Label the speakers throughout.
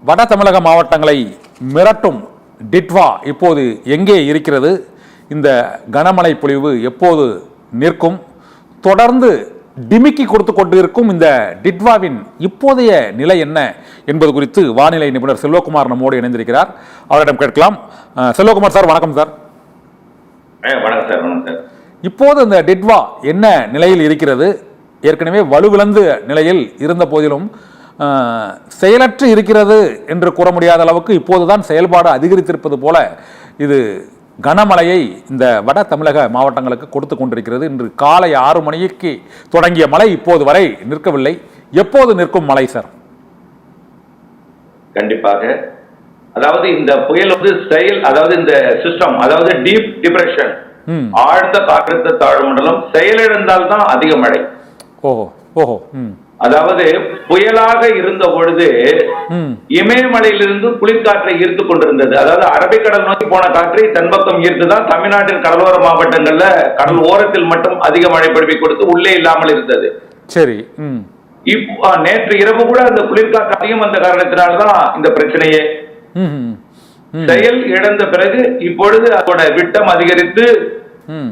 Speaker 1: வட தமிழக மாவட்டங்களை மிரட்டும் டிட்வா இப்போது எங்கே இருக்கிறது? இந்த கனமழை பொழிவு எப்போது நிற்கும்? தொடர்ந்து டிமிக்கி கொடுத்து கொண்டு இருக்கும் இந்த டிட்வாவின் இப்போதைய நிலை என்ன என்பது குறித்து வானிலை நிபுணர் செல்வகுமார் நம்மோடு இணைந்திருக்கிறார். அவரிடம் கேட்கலாம். செல்வகுமார் சார், வணக்கம் சார்.
Speaker 2: வணக்கம் சார். வணக்கம் சார்.
Speaker 1: இப்போது இந்த டிட்வா என்ன நிலையில் இருக்கிறது? ஏற்கனவே வலுவிழந்த நிலையில் இருந்த போதிலும் செயலற்று இருக்கிறது என்று கூற முடியாத அளவுக்கு இப்போதுதான் செயல்பாடு அதிகரித்திருப்பது போல இது கனமழையை இந்த வட தமிழக மாவட்டங்களுக்கு கொடுத்து கொண்டிருக்கிறது. இன்று காலை 6 மணிக்கு தொடங்கிய மழை இப்போது வரை நிற்கவில்லை. எப்போது நிற்கும் மழை சார்?
Speaker 2: கண்டிப்பாக, அதாவது இந்த புயல் அதாவது இந்த சிஸ்டம், அதாவது டீப் டிப்ரெஷன், ஆழ்ந்த காற்றழுத்த தாழ்வு மண்டலம் செயலிழந்தால் தான் அதிக மழை.
Speaker 1: ஓஹோ ஓஹோ.
Speaker 2: அதாவது புயலாக இருந்த பொழுது இமயமலையிலிருந்து குளிர்காற்றை ஈர்த்து கொண்டிருந்தது. அதாவது அரபிக்கடல் நோக்கி போன காற்றை தென்பக்கம் ஈர்த்துதான் தமிழ்நாட்டின் கடலோர மாவட்டங்கள்ல கடல் ஓரத்தில் மட்டும் அதிக மழை பொழிவை கொடுத்து உள்ளே இல்லாமல் இருந்தது.
Speaker 1: சரி.
Speaker 2: நேற்று இரவு கூட அந்த குளிர்காற்று அதிகம் வந்த காரணத்தினால்தான் இந்த பிரச்சனையே. செயல் இழந்த பிறகு இப்பொழுது அதோட விட்டம் அதிகரித்து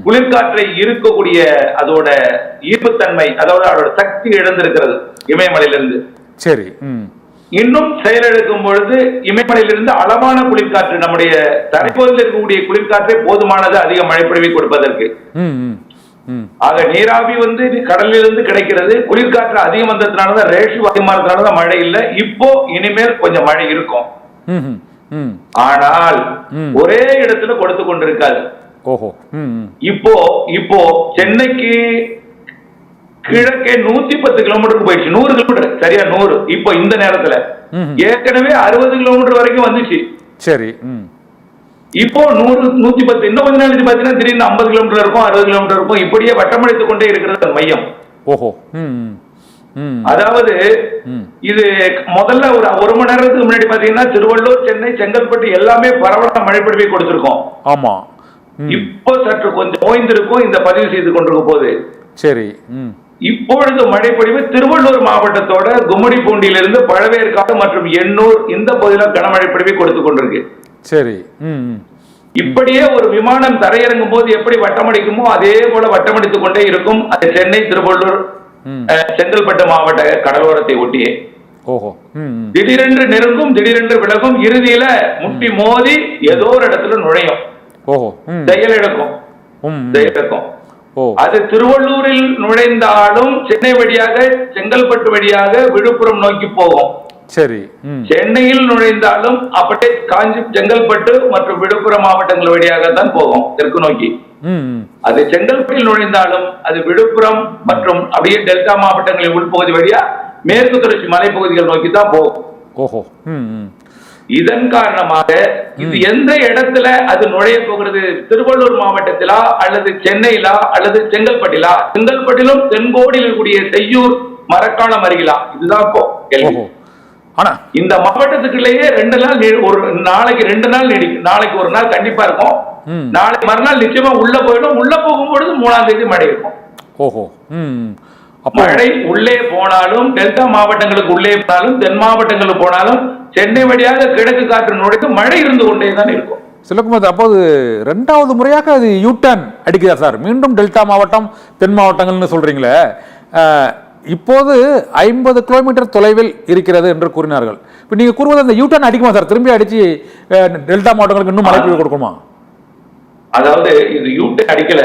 Speaker 2: குளிர்காற்றை இருக்கக்கூடிய அதோட ஈர்ப்புத்தன்மை, அதோட சக்தி இழந்திருக்கிறது இமயமலையிலிருந்து.
Speaker 1: சரி.
Speaker 2: இன்னும் செயலிழக்கும் பொழுது இமயமலையிலிருந்து அளவான குளிர்காற்று, நம்முடைய தரைப்பகுதியில் இருக்கக்கூடிய குளிர்காற்றை போதுமானது அதிக மழை பொழிவை கொடுப்பதற்கு. ஆக நீராவி கடலிலிருந்து கிடைக்கிறது. குளிர்காற்று அதிகம் வந்ததுனாலதான், ரேஷு அதிகமானதுனாலதான் மழை இல்லை. இப்போ இனிமேல் கொஞ்சம் மழை இருக்கும். ஆனால் ஒரே இடத்துல கொடுத்து கொண்டிருக்காது. இப்போ சென்னைக்கு கிழக்கே 110 கிலோமீட்டருக்கு போயிடுச்சு. 100 கிலோமீட்டர், சரியா 100. இப்போ இந்த நேரத்துல ஏற்கனவே 60 கிலோமீட்டர் வரைக்கும் வந்துச்சு.
Speaker 1: சரி.
Speaker 2: இப்போ 100 110, இன்னும் கொஞ்ச நாள் பாத்தீங்கன்னா திடீர்னு 50 கிலோமீட்டர் இருக்கும், 60 கிலோமீட்டர் இருக்கும். இப்படியே வட்டமடைத்துக் கொண்டே இருக்கிறது மையம்.
Speaker 1: ஓஹோ.
Speaker 2: அதாவது இது முதல்ல ஒரு மணி நேரத்துக்கு முன்னாடி பாத்தீங்கன்னா திருவள்ளூர், சென்னை, செங்கல்பட்டு எல்லாமே பரவலான மழை பொழிவை கொடுத்திருக்கோம்.
Speaker 1: ஆமா.
Speaker 2: இப்போ சற்று கொஞ்சம் ஓய்ந்திருக்கும் இந்த பதிவு செய்து கொண்டிருக்கும் போது.
Speaker 1: சரி.
Speaker 2: இப்பொழுது மழை பொழிவு திருவள்ளூர் மாவட்டத்தோட கும்மிடிப்பூண்டியிலிருந்து பழவேற்காடு மற்றும் எண்ணூர் இந்த பகுதியில் கனமழை பொழிவை கொடுத்து கொண்டிருக்கு.
Speaker 1: சரி.
Speaker 2: இப்படியே ஒரு விமானம் தரையிறங்கும் போது எப்படி வட்டமடிக்குமோ அதே போல வட்டமடித்துக் கொண்டே இருக்கும். அது சென்னை, திருவள்ளூர், செங்கல்பட்டு மாவட்ட கடலோரத்தை ஒட்டியே.
Speaker 1: ஓஹோ.
Speaker 2: திடீரென்று நெருங்கும், திடீரென்று விலகும், இறுதியில முட்டி மோதி ஏதோ ஒரு இடத்துல நுழையும். செயலிழக்கும். அது திருவள்ளூரில் நுழைந்தாலும் சென்னை வழியாக, செங்கல்பட்டு வழியாக விழுப்புரம் நோக்கி போகும்.
Speaker 1: சரி.
Speaker 2: சென்னையில் நுழைந்தாலும் அப்படியே காஞ்சி, செங்கல்பட்டு மற்றும் விழுப்புரம் மாவட்டங்கள் வழியாக தான் போகும் தெற்கு நோக்கி. அது செங்கல்பட்டில் நுழைந்தாலும் அது விழுப்புரம் மற்றும் அப்படியே டெல்டா மாவட்டங்களின் உள்பகுதி வழியா மேற்கு தொடர்ச்சி மலைப்பகுதிகள் நோக்கி தான் போகும்.
Speaker 1: ஓஹோ.
Speaker 2: இதன் காரணமாக இது எந்த இடத்துல அது நுழைய போகிறது? திருவள்ளூர் மாவட்டத்திலா அல்லது சென்னையிலா அல்லது செங்கல்பட்டிலா? செங்கல்பட்டிலும் தென்கோடியில் இருக்கக்கூடிய செய்யூர், மரக்காணம் அருகிலா? இதுதான் இப்போ கேள்வி. இந்த மாவட்டத்துக்குள்ளேயே 2 நாள், ஒரு நாளைக்கு 2 நாள் நீடிக்கும். நாளைக்கு ஒரு நாள் கண்டிப்பா இருக்கும். நாளைக்கு மறுநாள் நிச்சயமா உள்ள போயிடும். உள்ள போகும்பொழுது 3ஆம் தேதி மழை இருக்கும்.
Speaker 1: ஓஹோ.
Speaker 2: மழை உள்ளே போனாலும், டெல்டா மாவட்டங்களுக்கு உள்ளே போனாலும், தென் மாவட்டங்களுக்கு போனாலும், சென்னை வழியாக கிழக்கு காற்று நுழைத்து மழை இருந்து கொண்டே தான் இருக்கும்.
Speaker 1: சிலகுமார், அப்போது 2வது முறையாக அது யூட்டர்ன் அடிக்குதா சார்? மீண்டும் டெல்டா மாவட்டம், தென் மாவட்டங்கள்னு சொல்றீங்களே, இப்போது 50 கிலோமீட்டர் தொலைவில் இருக்கிறது என்று கூறினார்கள். இப்போ நீங்க கூறுவது அந்த யூட்டர்ன் அடிக்குமா சார்? திரும்பி அடிச்சு டெல்டா மாவட்டங்களுக்கு இன்னும் மழை பொழிவு கொடுக்குமா?
Speaker 2: அதாவது இது யூட்டர்ன் அடிக்கல,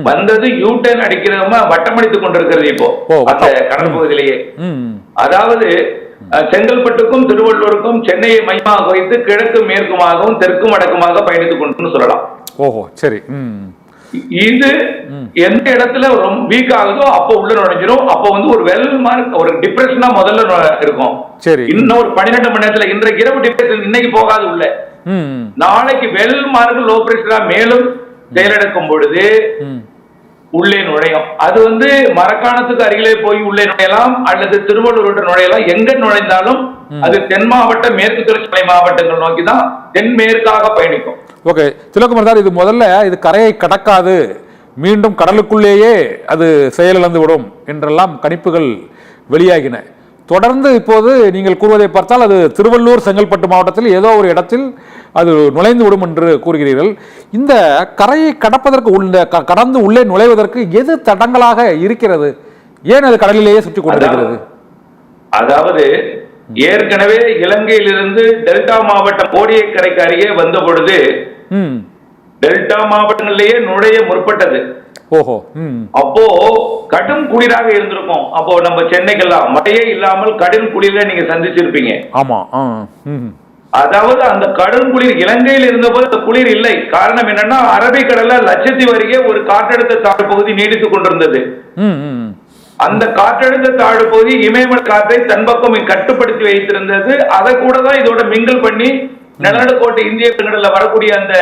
Speaker 2: வந்தது யூட்டர்ன் அடிக்கிறவங்க வட்டமடித்துக் கொண்டிருக்கிறது இப்போ அந்த கடல் பகுதியிலேயே. அதாவது செங்கல்பட்டுக்கும் திருவள்ளூருக்கும் சென்னையை மையமாக வைத்து கிழக்கு மேற்குமாகவும் தெற்கு வடக்குமாக பயணித்துக் கொண்டு சொல்லலாம்.
Speaker 1: ஓஹோ. சரி.
Speaker 2: இது எந்த இடத்துல ரொம்ப வீக் ஆகுதோ அப்போ உள்ள நுழைஞ்சிரும். அப்போ ஒரு வெல் மார்க், ஒரு டிப்ரெஷனா முதல்ல இருக்கும். இன்னும் ஒரு 12 மணி நேரத்துல, இன்றைக்கு இரவு டிப்ரெஷன், இன்னைக்கு போகாது உள்ள. நாளைக்கு வெல் மார்க் லோ பிரஷரா மேலும் செயலிழக்கும் பொழுது உள்ளே நுழையும். அது மரக்காணத்துக்கு அருகிலே போய் உள்ளே நுழையலாம் அல்லது திருவள்ளூர் நுழையலாம். எங்க நுழைந்தாலும் அது தென் மாவட்ட, மேற்கு தொடர்ச்சி மலை மாவட்டங்கள் நோக்கி தான் தென்மேற்காக பயணிக்கும்.
Speaker 1: ஓகே. திலகுமார் சார், இது முதல்ல இது கரையை கடக்காது, மீண்டும் கடலுக்குள்ளேயே அது செயலிழந்து விடும் என்றெல்லாம் கணிப்புகள் வெளியாகின. தொடர்ந்து இப்போது நீங்கள் கூறுவதை பார்த்தால் அது திருவள்ளூர் செங்கல்பட்டு மாவட்டத்தில் ஏதோ ஒரு இடத்தில் அது நுழைந்து விடும் என்று கூறுகிறீர்கள். இந்த கரையை கடப்பதற்கு கடந்து உள்ளே நுழைவதற்கு எது தடங்களாக இருக்கிறது? ஏன் அது கடலிலேயே சுற்றி கொண்டிருக்கிறது?
Speaker 2: அதாவது ஏற்கனவே இலங்கையிலிருந்து டெல்டா மாவட்டம் கோடியக்கரைக்கு அருகே வந்த பொழுது டெல்டா மாவட்டங்களிலேயே நுழைய முற்பட்டது.
Speaker 1: ஓஹோ.
Speaker 2: அப்போ கடும் குளிராக இருந்திருக்கும். அப்போ நம்ம சென்னைக்கெல்லாம் மழையே இல்லாமல் கடும் குளிர நீங்க சந்திச்சிருப்பீங்க.
Speaker 1: ஆமா.
Speaker 2: அதாவது அந்த கடும் குளிர் இலங்கையில் இருந்தபோது அந்த குளிர் இல்லை. காரணம் என்னன்னா அரபிக்கடல்ல லட்சத்தீவு அருகே ஒரு காற்றழுத்த தாழ்வு பகுதி நீடித்துக் கொண்டிருந்தது. அந்த காற்றழுத்த தாழ்வு பகுதி இமயமலை காற்றை தன் பக்கம் கட்டுப்படுத்தி வைத்திருந்தது. அதை கூட தான் இதோட மிங்கிள் பண்ணி நிலநடுக்கோட்டை இந்திய பெருங்கடல்ல வரக்கூடிய அந்த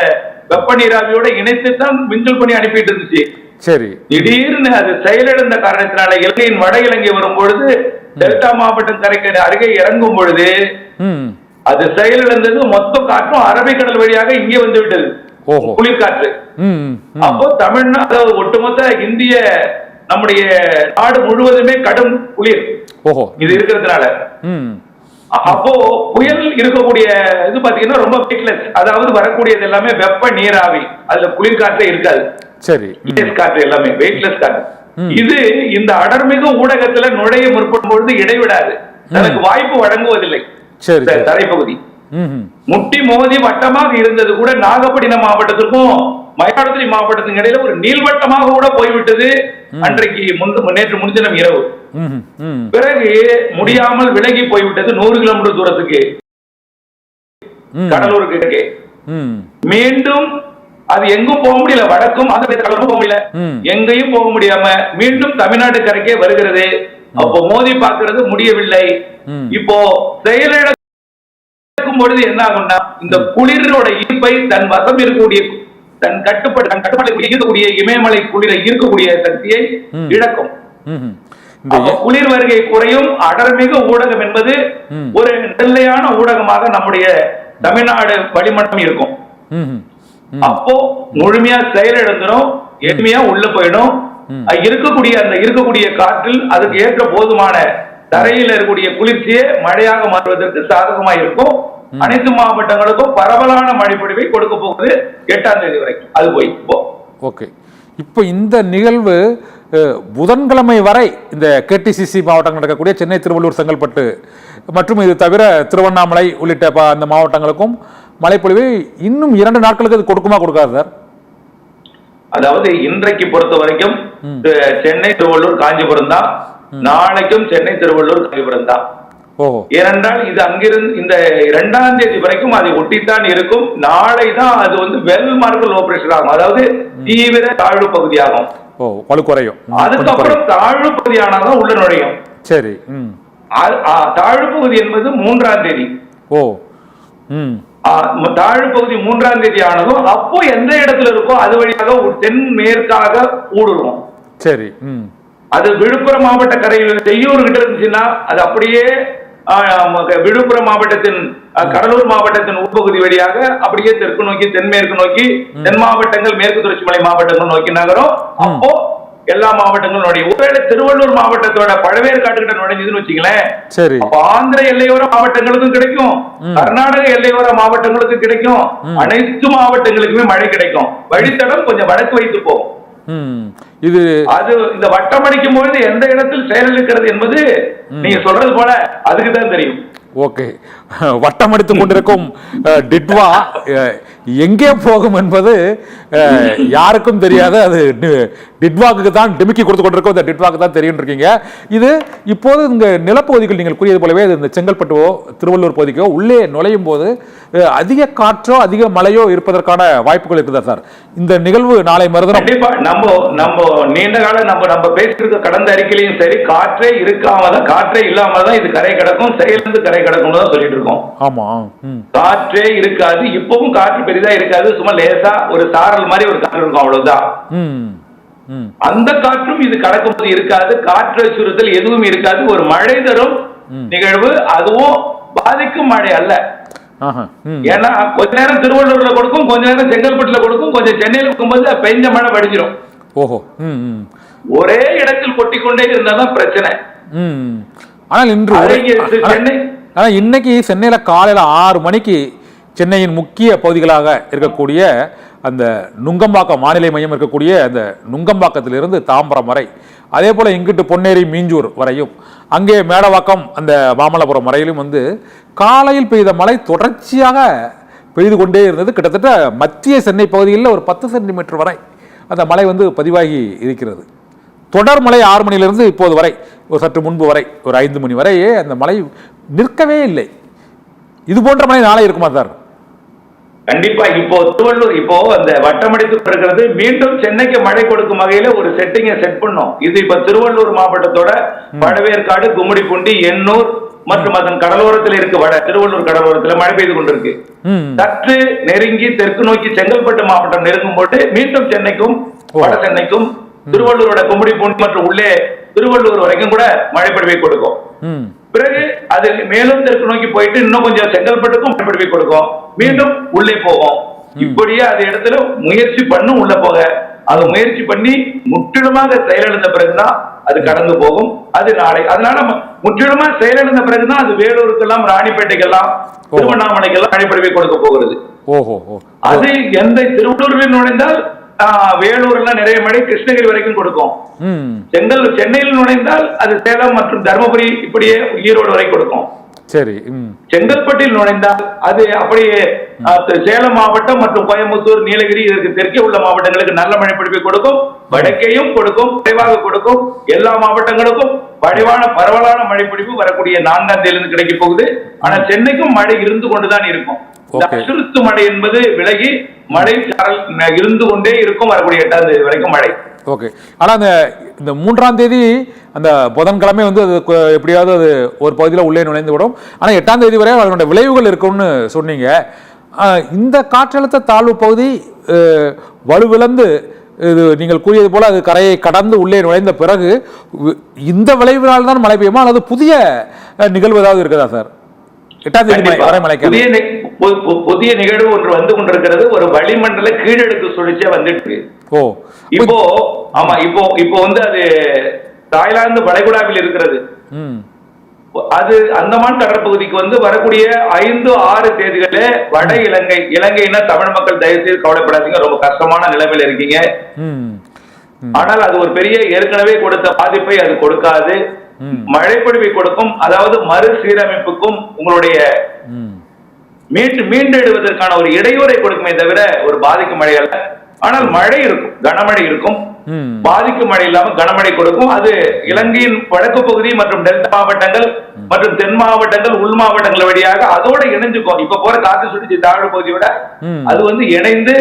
Speaker 2: வெப்ப நீராவியோட இணைத்து தான் மிங்கிள் பண்ணி அனுப்பிட்டு இருந்துச்சு.
Speaker 1: சரி.
Speaker 2: திடீர்னு அது செயலிழந்த காரணத்தினால இலங்கையின் வட இலங்கை வரும் பொழுது டெல்டா மாவட்டம் கரைக்கு அருகே இறங்கும் பொழுது அது செயலிழந்தது. மொத்த காற்றும் அரபிக்கடல் வழியாக இங்கே வந்து விட்டது, குளிர்காற்று. அப்போ தமிழ்நாடு ஒட்டுமொத்த இந்திய நம்முடைய நாடு முழுவதுமே கடும் குளிர் இது இருக்கிறதுனால அப்போ புயல் இருக்கக்கூடிய இது பாத்தீங்கன்னா ரொம்ப வெயிட்லெஸ். அதாவது வரக்கூடியது எல்லாமே வெப்ப நீராவி, அதுல குளிர்காற்றே இருக்காது.
Speaker 1: சரி.
Speaker 2: காற்று எல்லாமே வெயிட்லெஸ் காற்று. இது இந்த அடர்மிகு ஊடகத்துல நுழைய முற்படும் பொழுது இடைவிடாது, தனக்கு வாய்ப்பு வழங்குவதில்லை. தரைப்பகுதி முட்டி மோதி வட்டமாக இருந்தது கூட நாகப்பட்டினம் மாவட்டத்திற்கும் மயிலாடுதுறை மாவட்டத்தின் இடையில ஒரு நீள்வட்டமாக கூட போய்விட்டது அன்றைக்கு நேற்று முன்தினம் இரவு. பிறகு முடியாமல் விலகி போய்விட்டது 100 கிலோமீட்டர் தூரத்துக்கு கடலூருக்கு. மீண்டும் அது எங்கும் போக முடியல, வடக்கும் கடலும் போக முடியல, எங்கேயும் போக முடியாம மீண்டும் தமிழ்நாட்டு கரைக்கே வருகிறது. அப்போ மோதி பார்க்கிறது முடியவில்லை. இப்போ செயலிழக்கும் பொழுது என்ன ஆகும்னா இந்த குளிரோட ஈர்ப்பை தன் வசம் இருக்கக்கூடிய தன் கட்டுப்பாடு இமயமலை குளிரை ஈர்க்கக்கூடிய சக்தியை இழக்கும். குளிர் வருகை குறையும். அடர்மிகு ஊடகம் என்பது ஒரு நிலையான ஊடகமாக நம்முடைய தமிழ்நாடு வளிமண்டலம் இருக்கும். அப்போ முழுமையா செயலிழந்துடும், எளிமையா உள்ள போயிடும். இருக்கக்கூடிய காற்றில் அதுக்கு ஏற்ற போதுமான தரையில் இருக்கக்கூடிய குளிர்ச்சியே மழையாக மாற்றுவதற்கு சாதகமாக இருக்கும். அனைத்து மாவட்டங்களுக்கும் பரவலான மழை பொழிவை கொடுக்க போகுது 8ஆம் தேதி வரைக்கும். அது போய்
Speaker 1: ஓகே. இப்போ இந்த நிகழ்வு புதன்கிழமை வரை இந்த கேடிசிசி மாவட்டங்கள் நடக்கக்கூடிய சென்னை, திருவள்ளூர், செங்கல்பட்டு மற்றும் இது தவிர திருவண்ணாமலை உள்ளிட்ட அந்த மாவட்டங்களுக்கும் மழைப்பொழிவை இன்னும் 2 நாட்களுக்கு அது கொடுக்குமா கொடுக்காது சார்?
Speaker 2: அதாவது இன்றைக்கு பொறுத்த வரைக்கும் சென்னை, திருவள்ளூர், காஞ்சிபுரம் தான். நாளைக்கும் சென்னை, திருவள்ளூர், காஞ்சிபுரம் தான். ஏனென்றால் இது அங்கிருந்து இந்த 2ஆம் தேதி வரைக்கும் அதை ஒட்டித்தான் இருக்கும். நாளை தான் அது வெல் மார்க்கல் ஆபரேஷன் ஆகும், அதாவது தீவிர தாழ்வு பகுதியாகும். அதுக்கப்புறம் தாழ்வு பகுதியானதான் உள்ள நுழையும். சரி. தாழ்வு பகுதி என்பது 3ஆம் தேதி. தாழ்வு பகுதி 3ஆம் தேதி ஆனதும் அப்போ எந்த இடத்துல இருக்கோ அது வழியாக தென்மேற்காக ஊடுருவோம். சரி. அது விழுப்புரம் மாவட்ட கரையில் செய்யூர் கிட்ட இருந்துச்சுன்னா அது அப்படியே விழுப்புரம் மாவட்டத்தின் கடலூர் மாவட்டத்தின் உட்பகுதி வழியாக அப்படியே தெற்கு நோக்கி தென்மேற்கு நோக்கி தென் மாவட்டங்கள் மேற்கு தொடர்ச்சி மலை மாவட்டங்கள் நோக்கி நகரும். அப்போ எல்லா மாவட்டங்களும் ஒருவேளை திருவள்ளூர் மாவட்டத்தோட பழவேற்காட்டுக்கிட்ட நுழைஞ்சதுன்னு வச்சுங்களேன், அப்ப ஆந்திர எல்லையோர மாவட்டங்களுக்கும் கிடைக்கும், கர்நாடக எல்லையோர மாவட்டங்களுக்கும் கிடைக்கும், அனைத்து மாவட்டங்களுக்குமே மழை கிடைக்கும். வழித்தடம் கொஞ்சம் வடக்கு வைத்து போகும். இது அது இந்த வட்டம் அடிக்கும் பொழுது எந்த இடத்தில் செயலிழக்கிறது என்பது நீங்க சொல்றது போல அதுக்குதான் தெரியும்.
Speaker 1: ஓகே. வட்டம் அடித்துக் கொண்டிருக்கும் டிட்வா எங்கே போகும் என்பது யாருக்கும் தெரியாது. அது டிட்வாக்கு தான் டிமிக்கி கொடுத்து கொண்டிருக்கோம், இந்த டிட்வாக்கு தான் தெரியும் இருக்கீங்க. இது இப்போது இந்த நிலப்பகுதிகள் நீங்கள் கூறியது போலவே இந்த செங்கல்பட்டுவோ திருவள்ளூர் பகுதிக்கோ உள்ளே நுழையும் போது அதிக காற்றோ அதிக மழையோ இருப்பதற்கான வாய்ப்புகள் இருக்குதா சார்? இந்த நிகழ்வு நாளை மறுதினம்
Speaker 2: கண்டிப்பா நம்ம நீண்ட காலம் நம்ம பேசிருக்க கடந்த அறிக்கையிலையும் சரி, காற்றே இருக்காமதான் காற்றே இல்லாமதான் இது கரை கிடக்கும், செயலிருந்து கரை கிடக்கும் தான் சொல்லிட்டு இருக்கோம்.
Speaker 1: ஆமா,
Speaker 2: காற்றே இருக்காது. இப்பவும் காற்று பெரிதா இருக்காது, சும்மா லேசா ஒரு சாரல் மாதிரி ஒரு காற்று இருக்கும், அவ்வளவுதான். அந்த காற்றும் இது கடக்கும்போது இருக்காது, காற்று அச்சுறுத்தல் எதுவும் இருக்காது. ஒரு மழை தரும் நிகழ்வு, அதுவும் பாதிக்கும் மழை அல்ல. ஏன்னா கொஞ்ச நேரம் திருவள்ளூர்ல கொடுக்கும், கொஞ்ச நேரம் செங்கல்பட்டுல கொடுக்கும், கொஞ்சம் சென்னையில் இருக்கும்போது பெஞ்ச மழை வடிஞ்சிடும்.
Speaker 1: ஓஹோ.
Speaker 2: ஒரே இடத்தில் கொட்டிக்கொண்டே இருந்தாதான் பிரச்சனை.
Speaker 1: ஆனால் இன்னைக்கு சென்னையில காலையில 6 மணிக்கு சென்னையின் முக்கிய பகுதிகளாக இருக்கக்கூடிய அந்த நுங்கம்பாக்கம் வானிலை மையம் இருக்கக்கூடிய அந்த நுங்கம்பாக்கத்திலிருந்து தாம்பரம் வரை, அதே போல இங்கிட்டு பொன்னேரி மீஞ்சூர் வரையும், அங்கே மேடவாக்கம் அந்த மாமல்லபுரம் வரையிலும் காலையில் பெய்த மழை தொடர்ச்சியாக பெய்து கொண்டே இருந்தது. கிட்டத்தட்ட மத்திய சென்னை பகுதியில் ஒரு 10 சென்டிமீட்டர் வரை அந்த மழை பதிவாகி இருக்கிறது. தொடர் மழை 6 மணியிலிருந்து இப்போது வரை, ஒரு சற்று முன்பு வரை, ஒரு 5 மணி வரையே அந்த மழை நிற்கவே இல்லை. இது போன்ற மழை நாளை இருக்குமா சார்?
Speaker 2: கண்டிப்பா. இப்போ திருவள்ளூர் இப்போ அந்த வட்டமடித்து இருக்கிறது, மீண்டும் சென்னைக்கு மழை கொடுக்கும் வகையில ஒரு செட்டிங்கை செட் பண்ணோம். இது இப்ப திருவள்ளூர் மாவட்டத்தோட பழவேற்காடு, கும்மிடிப்பூண்டி, எண்ணூர் மற்றும் அதன் கடலோரத்தில் இருக்க திருவள்ளூர் கடலோரத்தில் மழை பெய்து கொண்டிருக்கு. சற்று நெருங்கி தெற்கு நோக்கி செங்கல்பட்டு மாவட்டம் நெருங்கும் போது மீண்டும் சென்னைக்கும் வட சென்னைக்கும் திருவள்ளூரோட கும்மிடிப்பூண்டி மற்றும் உள்ளே திருவள்ளூர் வரைக்கும் கூட மழை பொழிவை கொடுக்கும். பிறகு அது மேலும் தெற்கு நோக்கி போயிட்டு இன்னும் கொஞ்சம் செங்கல்பட்டுக்கும் மழை பொழிவை கொடுக்கும், மீண்டும் உள்ளே போகும். இப்படியே அது இடத்துல முயற்சி பண்ணும் உள்ள போக. அது முயற்சி பண்ணி முற்றிலுமாக செயலிழந்த பிறகுதான் அது கடந்து போகும். அது நாளை. அதனால முற்றிலுமா செயலிழந்த பிறகுதான் அது வேலூருக்கெல்லாம், ராணிப்பேட்டைக்கெல்லாம், திருவண்ணாமலைக்கெல்லாம் மழை பொழிவை கொடுக்க போகிறது. அது எந்த திருவள்ளூரில் நுழைந்தால் வேலூர்ல நிறைய மழை கிருஷ்ணகிரி வரைக்கும் கொடுக்கும். சென்னையில் நுழைந்தால் அது சேலம் மற்றும் தருமபுரி, இப்படியே ஈரோடு வரை கொடுக்கும்.
Speaker 1: சரி.
Speaker 2: செங்கல்பட்டில் நுழைந்தால் அது அப்படியே சேலம் மாவட்டம் மற்றும் கோயம்புத்தூர், நீலகிரி, இதற்கு தெற்கே உள்ள மாவட்டங்களுக்கு நல்ல மழை பொழிவை கொடுக்கும். வடக்கையும் கொடுக்கும், குறைவாக கொடுக்கும். எல்லா மாவட்டங்களுக்கும் பரவலான மழை பொழிவு வரக்கூடிய 4ஆம் தேதியிலிருந்து கிடைக்க போகுது. ஆனா சென்னைக்கும் மழை இருந்து கொண்டுதான் இருக்கும். அசுறுத்து மழை என்பது விலகி மழை இருந்து கொண்டே இருக்கும். வரக்கூடிய 8ஆம் தேதி வரைக்கும் மழை.
Speaker 1: ஓகே. ஆனா இந்த 3ஆம் தேதி அந்த புதன்கிழமை அது எப்படியாவது அது ஒரு பகுதியில் உள்ளே நுழைந்து விடும். ஆனா 8ஆம் தேதி வரை அதனுடைய விளைவுகள் இருக்கும்னு சொன்னீங்க. இந்த காற்றழுத்த தாழ்வு பகுதி வலுவிழந்து இது நீங்கள் கூறியது போல அது கரையை கடந்து உள்ளே நுழைந்த பிறகு இந்த விளைவினால் தான் மழை பெய்யுமா, அல்லது புதிய நிகழ்வு ஏதாவது இருக்குதா சார்? 8ஆம் தேதி வரை மழை
Speaker 2: புதிய நிகழ்வு ஒன்று வந்து கொண்டிருக்கிறது. ஒரு வளிமண்டல கீழடுக்கு சுழற்சியா வந்துட்டு. இப்போ ஆமா, இப்போ அது தாய்லாந்து வளைகுடாவில் இருக்கிறது. அது அந்தமான் கடற்பகுதிக்கு வரக்கூடிய 5-6 தேதிகளே வட இலங்கைன்னா தமிழ் மக்கள் தயவு செய்து கவலைப்படாதீங்க, ரொம்ப கஷ்டமான நிலைமையில இருக்கீங்க. ஆனால் அது ஒரு பெரிய ஏற்கனவே கொடுத்த பாதிப்பை அது கொடுக்காது. மழைப்பொழிவை கொடுக்கும். அதாவது மறுசீரமைப்புக்கும் உங்களுடைய மீண்டெடுவதற்கான ஒரு இடையூறை கொடுக்குமே தவிர ஒரு பாதிக்கும் மழை அல்ல. ஆனால் மழை இருக்கும், கனமழை இருக்கும். பாதிக்கும் மழை இல்லாம கனமழை கொடுக்கும். அது இலங்கையின் வடக்கு பகுதி மற்றும் டெல்டா மாவட்டங்கள் மற்றும் தென் மாவட்டங்கள், உள் மாவட்டங்கள் வழியாக அதோட இணைஞ்சுக்கும். இப்ப போற காற்று சுழற்சி தாழ்வு பகுதியோட அது இணைந்து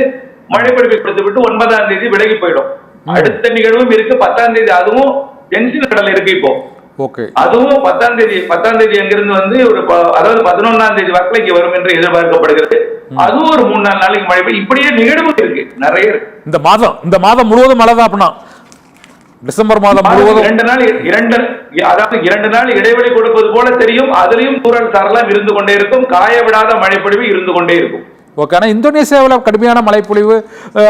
Speaker 2: மழை பொழிவை கொடுத்து விட்டு 9ஆம் தேதி விலகி போயிடும். அடுத்த நிகழ்வும் இருக்கு 10ஆம் தேதி. அதுவும் தென்சின கடல் இருக்கு. இப்போ அதுவும் 10ஆம் தேதி அங்கிருந்து அதாவது 11ஆம் தேதி வாக்கில் இங்க வரும் என்று எதிர்பார்க்கப்படுகிறது. அதுவும் ஒரு 3-4 நாளைக்கு மழை பெய்யும். இப்படியே நிகழ்வு இருக்கு, நிறைய இருக்கு. இந்த மாதம் முழுவதும் மழை தான். அப்படின்னா டிசம்பர் மாதம் முழுவதும் 2 நாள் இடைவெளி கொடுப்பது போல தெரியும். அதுலயும் தூறல் சாரலாம் இருந்து கொண்டே இருக்கும். காய விடாத மழை பொழிவு இருந்து கொண்டே இருக்கும்.
Speaker 1: ஓகே. ஆனால் இந்தோனேசியாவில் கடுமையான மழைப்பொழிவு,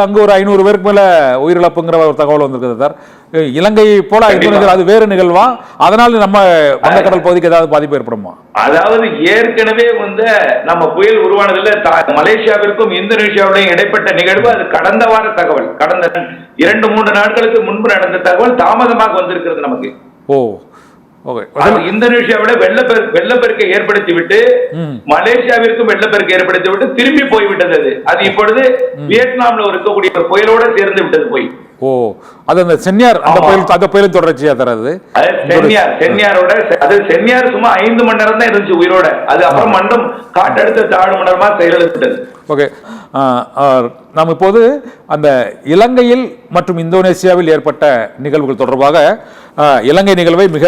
Speaker 1: அங்கே ஒரு 500 பேருக்கு மேலே உயிரிழப்புங்கிற ஒரு தகவல் வந்திருக்குது சார். இலங்கை போல இந்தோனேசியா அது வேறு நிகழ்வா? அதனால நம்ம வங்கக்கடல் பகுதிக்கு ஏதாவது பாதிப்பு ஏற்படுமா?
Speaker 2: அதாவது ஏற்கனவே நம்ம புயல் உருவானதுல மலேசியாவிற்கும் இந்தோனேசியாவுடைய இடைப்பட்ட நிகழ்வு அது கடந்த வார தகவல். கடந்த 2-3 நாட்களுக்கு முன்பு நடந்த தகவல் தாமதமாக வந்திருக்கிறது நமக்கு. இந்தோனேஷியாவிட வெள்ளப்பெருக்கை ஏற்படுத்தி விட்டு மலேசியாவிற்கும் வெள்ளப்பெருக்கை ஏற்படுத்தி விட்டு திரும்பி போய்விட்டது. அது இப்பொழுது வியட்நாம்ல இருக்கக்கூடிய ஒரு புயலோட சேர்ந்து விட்டது போய்.
Speaker 1: அது அந்த சென்னியார் அந்த புயலின் தொடர்ச்சியா தரது.
Speaker 2: சென்னியார் சும்மா 5 மணி நேரம் தான் இருந்துச்சு உயிரோட. அது அப்புறம் மண்டம் காற்றழுத்த தாழ்வு மண்டலமா செயலிழந்தது.
Speaker 1: ஓகே. நாம் இப்போது அந்த இலங்கையில் மற்றும் இந்தோனேசியாவில் ஏற்பட்ட நிகழ்வுகள் தொடர்பாக இலங்கை நிகழ்வை மிக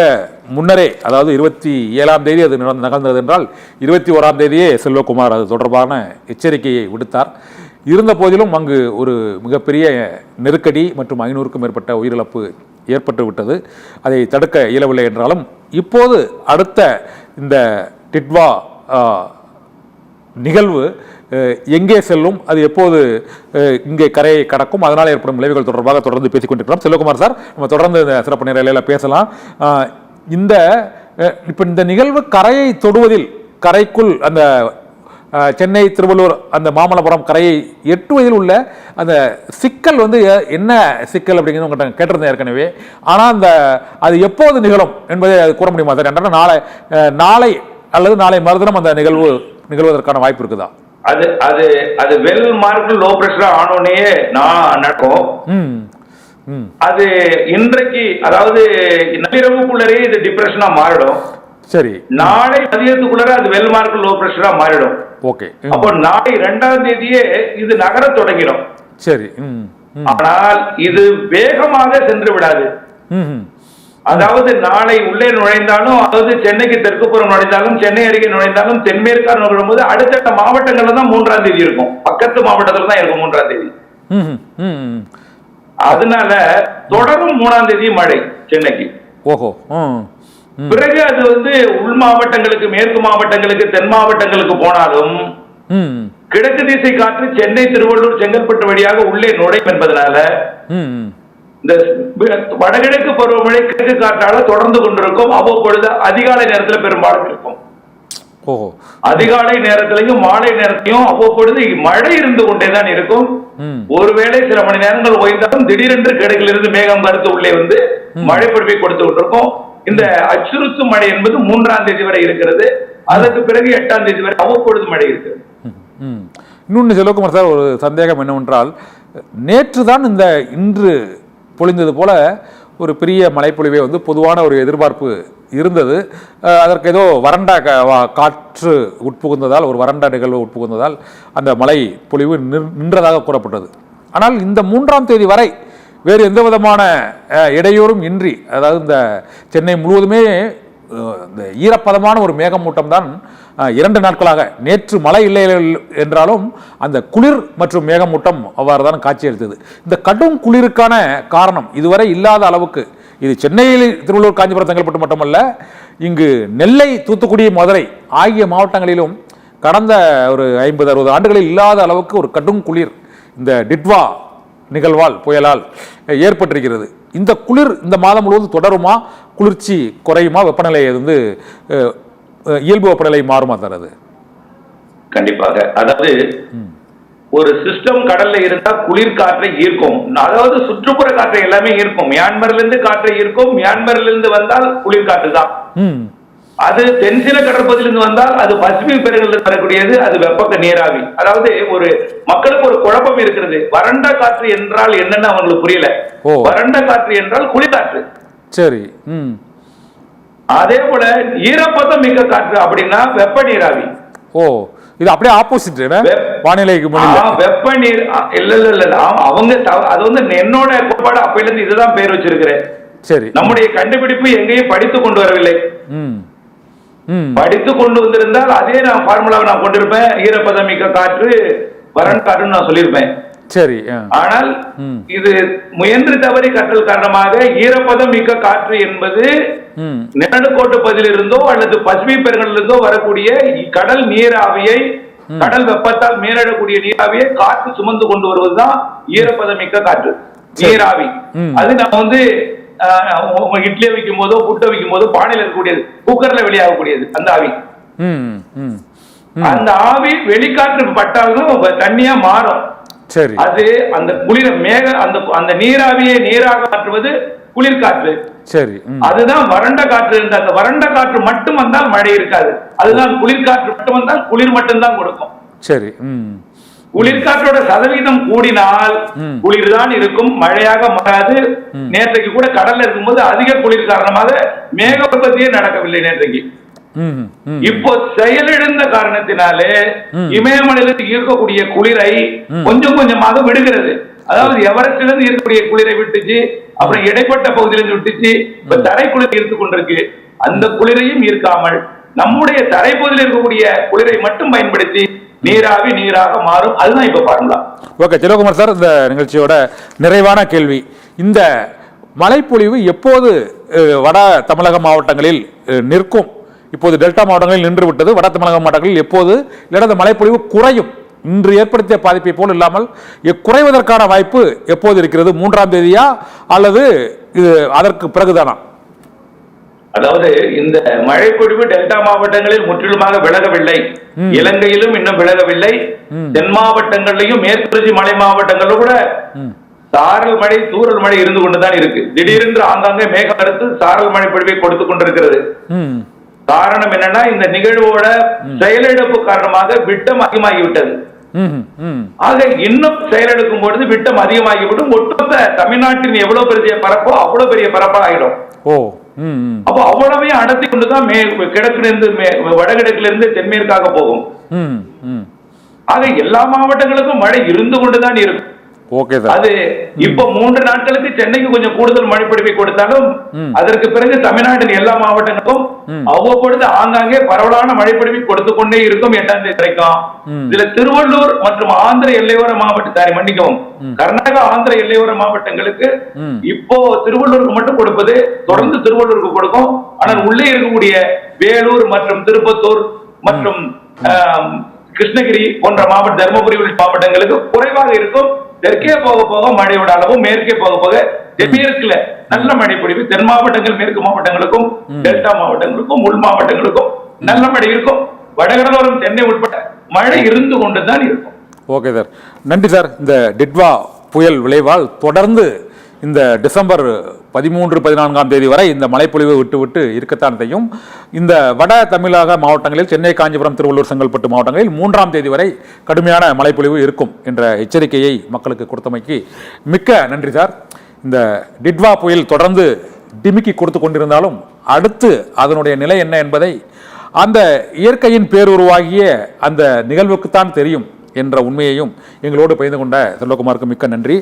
Speaker 1: முன்னரே, அதாவது 27ஆம் தேதி அது நகர்ந்தது என்றால் 21ஆம் தேதியே செல்வகுமார் அது தொடர்பான எச்சரிக்கையை விடுத்தார். இருந்த போதிலும் அங்கு ஒரு மிகப்பெரிய நெருக்கடி மற்றும் 500க்கும் மேற்பட்ட உயிரிழப்பு ஏற்பட்டு விட்டது. அதை தடுக்க இயலவில்லை என்றாலும் இப்போது அடுத்த இந்த டிட்வா நிகழ்வு எங்கே செல்லும், அது எப்போது இங்கே கரையை கடக்கும், அதனால் ஏற்படும் விளைவுகள் தொடர்பாக தொடர்ந்து பேசிக் கொண்டிருக்கிறோம். செல்வகுமார் சார், நம்ம தொடர்ந்து இந்த சிறப்பு நேரலையில் பேசலாம். இந்த இப்போ இந்த நிகழ்வு கரையை தொடுவதில், கரைக்குள் அந்த சென்னை திருவள்ளூர் அந்த மாமல்லபுரம் கரையை எட்டுவதில் உள்ள அந்த சிக்கல் வந்து என்ன சிக்கல் அப்படிங்கிறது உங்கள்கிட்ட கேட்டிருந்தேன் ஏற்கனவே. ஆனால் அது எப்போது நிகழும் என்பதை அது கூற முடியுமா சார்? என்றால் நாளை அல்லது நாளை மறுதினம் அந்த நிகழ்வதற்கான வாய்ப்பு இருக்குதா?
Speaker 2: அது அது அது வெல் மார்க் லோ பிரஷரா ஆனோடனே நான் நடக்கும். அது இன்றைக்கு அதாவது நள்ளிரவுக்குள்ளரே இது டிப்ரெஷனா மாறிடும்.
Speaker 1: சரி.
Speaker 2: நாளை மதியத்துக்குள்ளர அது வெல் மார்க் லோ பிரஷரா மாறிடும்.
Speaker 1: ஓகே.
Speaker 2: அப்போ நாளை 2ஆம் தேதியே இது நகர தொடங்கிடும்.
Speaker 1: சரி.
Speaker 2: ஆனால் இது வேகமாக சென்று விடாது. அதாவது நாளை உள்ளே நுழைந்தாலும், அதாவது சென்னைக்கு தெற்குப்புறம் நுழைந்தாலும், சென்னை அருகே நுழைந்தாலும், தென்மேற்காக நுழையும்போது அடுத்தடுத்த மாவட்டங்கள்ல தான் 3ஆம் தேதி இருக்கும். பக்கத்து மாவட்டத்தில் தான் இருக்கும் 3ஆம் தேதி. அதனால தொடரும் 3ஆம் தேதி மழை சென்னைக்கு.
Speaker 1: ஓஹோ.
Speaker 2: பிறகு அது வந்து உள் மாவட்டங்களுக்கு, மேற்கு மாவட்டங்களுக்கு, தென் மாவட்டங்களுக்கு போனாலும் கிழக்கு திசை காற்று சென்னை, திருவள்ளூர், செங்கல்பட்டு வழியாக உள்ளே நுழையும் என்பதனால இந்த வடகிழக்கு பருவமழை கிழக்கு காற்றால தொடர்ந்து கொண்டிருக்கும். அவ்வப்பொழுது அதிகாலை நேரத்தில் பெரும்பாலும் இருக்கும். அதிகாலை நேரத்திலையும் மாலை நேரத்திலையும் அவ்வப்பொழுது மழை இருந்து கொண்டேதான் இருக்கும். ஒருவேளை சில மணி நேரங்கள் ஓய்ந்தாலும் திடீரென்று கிழக்கிலிருந்து மேகம் கருத்து உள்ளே வந்து மழை பொழிவை கொடுத்து கொண்டிருக்கும். இந்த அச்சுறுத்தும் மழை என்பது 3ஆம் தேதி வரை இருக்கிறது. அதற்கு பிறகு 8ஆம் தேதி வரை அவ்வப்பொழுது மழை இருக்கிறது.
Speaker 1: இன்னொன்று செல்வகுமார் சார், ஒரு சந்தேகம் என்னவென்றால், நேற்று தான் இன்று பொழிந்தது போல ஒரு பெரிய மழைப்பொழிவை வந்து பொதுவான ஒரு எதிர்பார்ப்பு இருந்தது. அதற்கு ஏதோ வறண்ட காற்று உட்புகுந்ததால், ஒரு வறண்ட நிகழ்வு உட்புகுந்ததால் அந்த மழை பொழிவு நின்றதாக கூறப்பட்டது. ஆனால் இந்த 3ஆம் தேதி வரை வேறு எந்த விதமான இடையூறும் இன்றி, அதாவது இந்த சென்னை முழுவதுமே இந்த ஈரப்பதமான ஒரு மேகமூட்டம் தான் 2 நாட்களாக. நேற்று மழை இல்லை என்றாலும் அந்த குளிர் மற்றும் மேகமூட்டம் அவ்வாறு தான் காட்சியளித்தது. இந்த கடும் குளிருக்கான காரணம் இதுவரை இல்லாத அளவுக்கு, இது சென்னையில், திருவள்ளூர், காஞ்சிபுரம், செங்கல்பட்டு மட்டுமல்ல, இங்கு நெல்லை, தூத்துக்குடி, மதுரை ஆகிய மாவட்டங்களிலும் கடந்த ஒரு 50-60 ஆண்டுகளில் இல்லாத அளவுக்கு ஒரு கடும் குளிர் இந்த டிட்வா நிகழ்வால், புயலால் ஏற்பட்டிருக்கிறது. இந்த குளிர் இந்த மாதம் முழுவதும் தொடருமா? குளிர்ச்சி குறையுமா? வெப்பநிலை வந்து இயல்பு வெப்பநிலை மாறுமா சார்? அது
Speaker 2: கண்டிப்பாக. அதாவது ஒரு சிஸ்டம் கடல்ல இருந்தா குளிர் காற்றை ஈர்க்கும். அதாவது சுற்றுப்புற காற்றை எல்லாமே ஈர்க்கும். மியான்மர்ல இருந்து காற்றை ஈர்க்கும். மியான்மர்ல இருந்து வந்தால் குளிர் காற்று தான். அது தென்சில கடற்பகுதியிலிருந்து வந்தால் அது பசிபிக் பெருங்கடலில் வரக்கூடியது. அது வெப்பக்க நீராவி. அதாவது ஒரு மக்களுக்கு ஒரு குழப்பம் இருக்கிறது. வறண்ட காற்று என்றால் என்னன்னு அவங்களுக்கு புரியல. வறண்ட காற்று என்றால் குளிர்காற்று. சரி. அதே போல ஈரப்பதம் மிக்க காற்று அப்படின்னா வெப்ப நீராவி. இது அப்படியே ஆப்போசிட் வானிலைக்கு. வெப்ப நீர் இல்ல அவங்க அது வந்து என்னோட கோட்பாடு அப்பையில இருந்து இதுதான் பேர் வச்சிருக்கிறேன். சரி. நம்முடைய கண்டுபிடிப்பு எங்கேயும் படித்து கொண்டு வரவில்லை. படித்து கொண்டு வந்திருந்தால் அதே நான் ஃபார்முலாவை நான் கொண்டிருப்பேன். ஈரப்பதம் மிக்க காற்று, வறண்ட காற்றுன்னு நான் சொல்லியிருப்பேன். சரி. ஆனால் இது முயன்று தவறி கற்றல் காரணமாக ஈரப்பதம் மிக்க காற்று என்பது நிலநடுக்கோட்டு பகுதியிலிருந்தோ அல்லது பசிபிக் பெருங்கடலிருந்தோ வரக்கூடிய கடல் நீராவியை, கடல் வெப்பத்தால் மேலெழக்கூடிய நீராவியை காற்று சுமந்து கொண்டு வருவதுதான் ஈரப்பதம் மிக்க காற்று, நீராவி. அது நம்ம வந்து இட்லியை வைக்கும் போதோ புட்டை வைக்கும் போதோ பானையில் இருக்கக்கூடியது, குக்கர்ல வெளியாகக்கூடியது அந்த ஆவி. அந்த ஆவி வெளிக்காற்று பட்டாலும் தண்ணியா மாறும். சரி. அது அந்த குளிர அந்த நீராவியை நீராக மாற்றுவது குளிர்காற்று. சரி. அதுதான் வறண்ட காற்று. அந்த வறண்ட காற்று மட்டும் வந்தால் மழை இருக்காது. அதுதான் குளிர்காற்று மட்டும் வந்தால் குளிர் மட்டும்தான் கொடுக்கும். சரி. குளிர்காற்றோட சதவீதம் கூடினால் குளிர்தான் இருக்கும், மழையாக மாறாது. நேற்றைக்கு கூட கடல்ல இருக்கும்போது அதிக குளிர் காரணமாக மேக உற்பத்தியே நடக்கவில்லை நேற்றைக்கு. இப்போ செயலிழந்த காரணத்தினாலே இமயமலையிலிருந்து ஈர்க்கக்கூடிய குளிரை கொஞ்சம் கொஞ்சமாக விடுகிறது. அதாவது எவரெஸ்டிலிருந்து இருக்கக்கூடிய குளிரை விட்டுச்சு, அப்புறம் இடைப்பட்ட பகுதியிலிருந்து விட்டுச்சு, இப்ப தரை குளிர் ஈர்த்து கொண்டிருக்கு. அந்த குளிரையும் ஈர்க்காமல் நம்முடைய தரைப்பகுதியில் இருக்கக்கூடிய குளிரை மட்டும் பயன்படுத்தி நீராவி நீராக மாறும். அதுதான் இப்ப பார்க்கலாம்.
Speaker 1: ஓகே செல்வகுமார் சார், இந்த நிகழ்ச்சியோட நிறைவான கேள்வி, இந்த மழைப்பொழிவு எப்போது வட தமிழக மாவட்டங்களில் நிற்கும்? இப்போது டெல்டா மாவட்டங்களில் நின்று விட்டது. வட தமிழக மாவட்டங்களில் எப்போது இல்லைன்னா மழைப்பொழிவு குறையும்? இன்று ஏற்படுத்திய பாதிப்பை போல் இல்லாமல் குறைவதற்கான வாய்ப்பு எப்போது இருக்கிறது? 3ஆம் தேதியா அல்லது இது அதற்கு பிறகுதானா?
Speaker 2: அதாவது இந்த மழைப்பொழிவு டெல்டா மாவட்டங்களில் முற்றிலுமாக விலகவில்லை, இலங்கையிலும் இன்னும் விலகவில்லை. தென் மாவட்டங்களிலும் மேற்கு தொடர்ச்சி மலை மாவட்டங்களிலும் கூட சாரல் மழை தூறல் மழை இருந்து கொண்டுதான் இருக்கு. திடீரென்று ஆங்காங்கே மேகம் எடுத்து சாரல் மழை பொழிவை கொடுத்துக் கொண்டிருக்கிறது. காரணம் என்னன்னா இந்த நிகழ்வோட செயலிழப்பு காரணமாக விட்டம் அதிகமாகிவிட்டது. ஆக இன்னும் செயலெடுக்கும் பொழுது விட்டம் அதிகமாகிவிடும். ஒட்டுமொத்த தமிழ்நாட்டின் எவ்வளவு பெரிய பரப்போ அவ்வளவு பெரிய பரப்பா ஆகிடும். அப்போ அவ்வளவையும் அடர்த்தி கொண்டுதான் கிழக்கிலிருந்து வடகிழக்கிலிருந்து இருந்து தென்மேற்காக போகும். ஆக எல்லா மாவட்டங்களுக்கும் மழை இருந்து கொண்டுதான் இருக்கும். அது இப்ப 3 நாட்களுக்கு சென்னைக்கு கொஞ்சம் கூடுதல் மழைப்பொழிவை கொடுத்தாலும் அதற்கு பிறகு தமிழ்நாட்டின் எல்லா மாவட்டங்களுக்கும் அவ்வப்பொழுது ஆங்காங்கே பரவலான மழைப்பொழிவை கொடுத்து கொண்டே இருக்கும். 8ஆம் தேதி வரைக்கும் இதுல திருவள்ளூர் மற்றும் ஆந்திர எல்லையோர மன்னிக்கவும் கர்நாடகா ஆந்திர எல்லையோர மாவட்டங்களுக்கு இப்போ திருவள்ளூருக்கு மட்டும் கொடுப்பது, தொடர்ந்து திருவள்ளூருக்கு கொடுக்கும். ஆனால் உள்ளே இருக்கக்கூடிய வேலூர் மற்றும் திருப்பத்தூர் மற்றும் கிருஷ்ணகிரி போன்ற மாவட்ட, தருமபுரி உள்ளிட்ட மாவட்டங்களுக்கு குறைவாக இருக்கும். தெற்கே போக போக மழையோட அளவும் மேற்கே போக போக தென்மேற்குல நல்ல மழை பொழிவு தென் மாவட்டங்கள், மேற்கு மாவட்டங்களுக்கும், டெல்டா மாவட்டங்களுக்கும், உள் மாவட்டங்களுக்கும் நல்ல மழை இருக்கும். வடகடலோரம் சென்னை உட்பட்ட மழை இருந்து கொண்டுதான் இருக்கும்.
Speaker 1: ஓகே சார், நன்றி சார். இந்த டிட்வா புயல் விளைவால் தொடர்ந்து இந்த டிசம்பர் 13, 14ஆம் தேதி வரை இந்த மழைப்பொழிவு விட்டு இருக்கத்தான் செய்யும். இந்த வட தமிழக மாவட்டங்களில் சென்னை, காஞ்சிபுரம், திருவள்ளூர், செங்கல்பட்டு மாவட்டங்களில் 3ஆம் தேதி வரை கடுமையான மழைப்பொழிவு இருக்கும் என்ற எச்சரிக்கையை மக்களுக்கு கொடுத்தமைக்கு மிக்க நன்றி சார். இந்த டிட்வா புயல் தொடர்ந்து டிமிக்கி கொடுத்து கொண்டிருந்தாலும் அடுத்து அதனுடைய நிலை என்ன என்பதை அந்த இயற்கையின் பேருருவாகிய அந்த நிகழ்வுக்குத்தான் தெரியும் என்ற உண்மையையும் எங்களோடு பகிர்ந்து கொண்ட செல்வகுமாருக்கு மிக்க நன்றி.